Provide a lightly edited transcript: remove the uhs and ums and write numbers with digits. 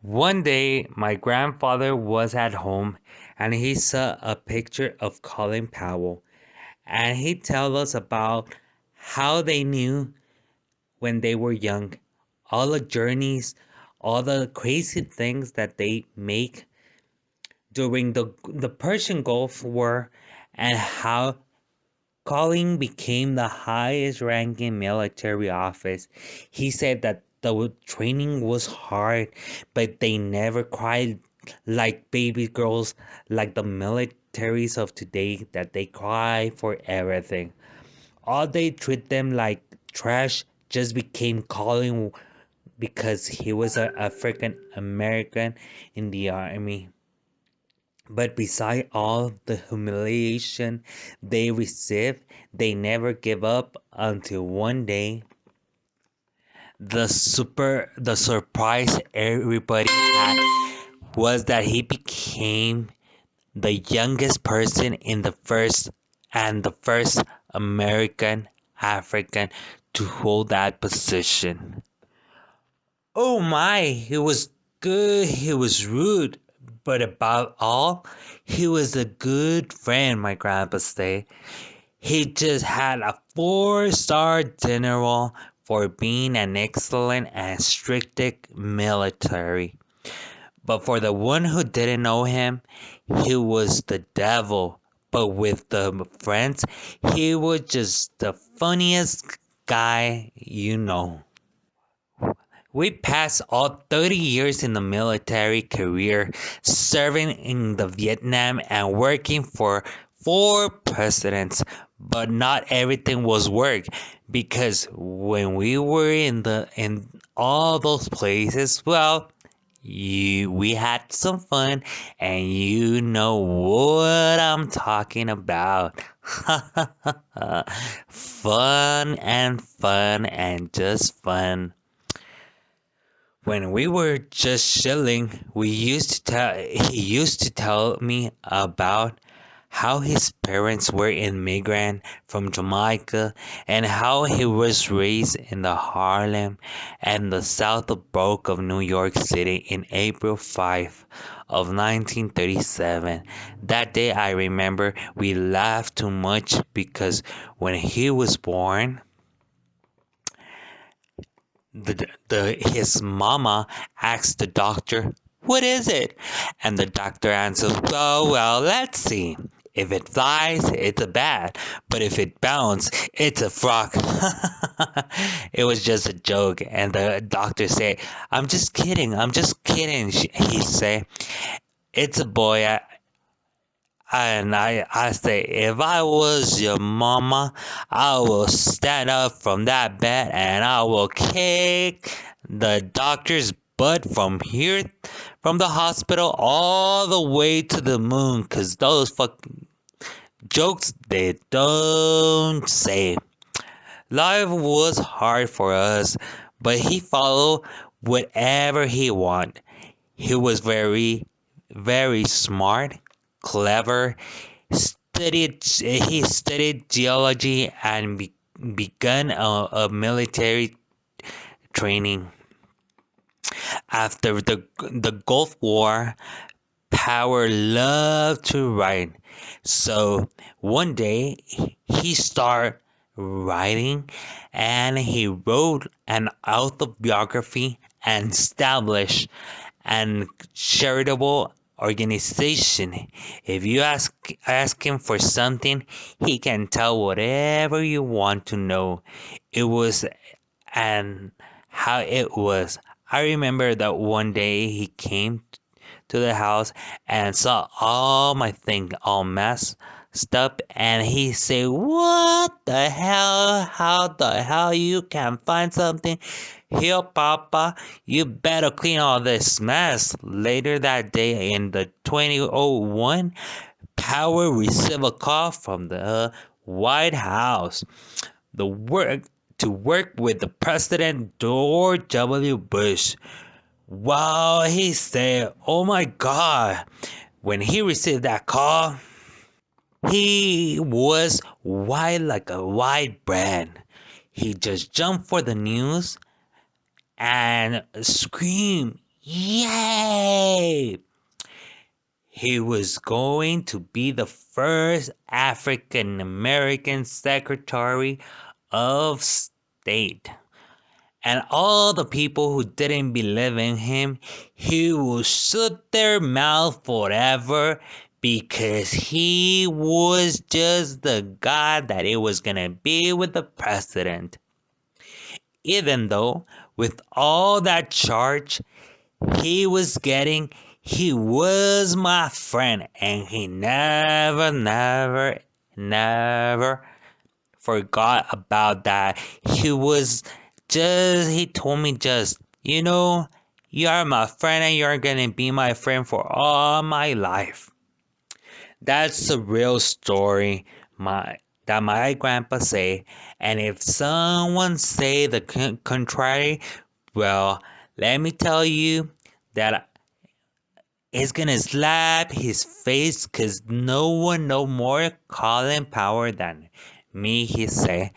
One day, my grandfather was at home and he saw a picture of Colin Powell, and he told us about how they knew when they were young, all the journeys, all the crazy things that they make during the Persian Gulf War, and how Collin became the highest ranking military office. He said that the training was hard, but they never cried like baby girls, like the militaries of today, that they cry for everything. All they treat them like trash just became Collin because he was an African American in the army. But beside all the humiliation they received, they never give up until one day the surprise everybody had was that he became the youngest person in the first American African to hold that position. Oh my, he was good, he was rude, but above all, he was a good friend, my grandpa said. He just had a four-star general for being an excellent and strict military. But for the one who didn't know him, he was the devil. But with the friends, he was just the funniest guy you know. We passed all 30 years in the military career, serving in the Vietnam and working for four presidents. But not everything was work, because when we were in all those places, well, we had some fun, and you know what I'm talking about. Fun and just fun. When we were just chilling, he used to tell me about how his parents were immigrant from Jamaica and how he was raised in the Harlem and the South Bronx of New York City in April 5 of 1937. That day I remember we laughed too much because when he was born, his mama asked the doctor, "What is it?" And the doctor answers, well, let's see. If it flies, it's a bat, but if it bounces, it's a frog." It was just a joke, and the doctor said, I'm just kidding," he said. "It's a boy." And I say, if I was your mama, I will stand up from that bed and I will kick the doctor's butt from the hospital all the way to the moon, 'cause those fucking jokes they don't say. Life was hard for us, but he followed whatever he wanted. He was very, very smart, clever. He studied geology and began a military training. After the Gulf War, Power loved to write. So one day he started writing, and he wrote an autobiography and established an charitable organization. If you ask him for something, he can tell whatever you want to know. It was and how it was. I remember that one day he came to the house and saw all my things all messed up, and he said, "What the hell? How the hell you can find something here, Papa? You better clean all this mess." Later that day in the 2001, Power received a call from the White House. The work to work with the President George W. Bush. Wow, he said, "Oh my God." When he received that call, he was white like a white bread. He just jumped for the news and screamed, Yay! He was going to be the first African American Secretary of State. And all the people who didn't believe in him, he will shut their mouth forever because he was just the guy that it was gonna be with the president. Even though with all that charge he was getting, he was my friend and he never forgot about that. He told me just, you are my friend and you're gonna be my friend for all my life. That's the real story that my grandpa say. And if someone say the contrary, well, let me tell you that it's gonna slap his face because no one no more Collin Powell than me, he say.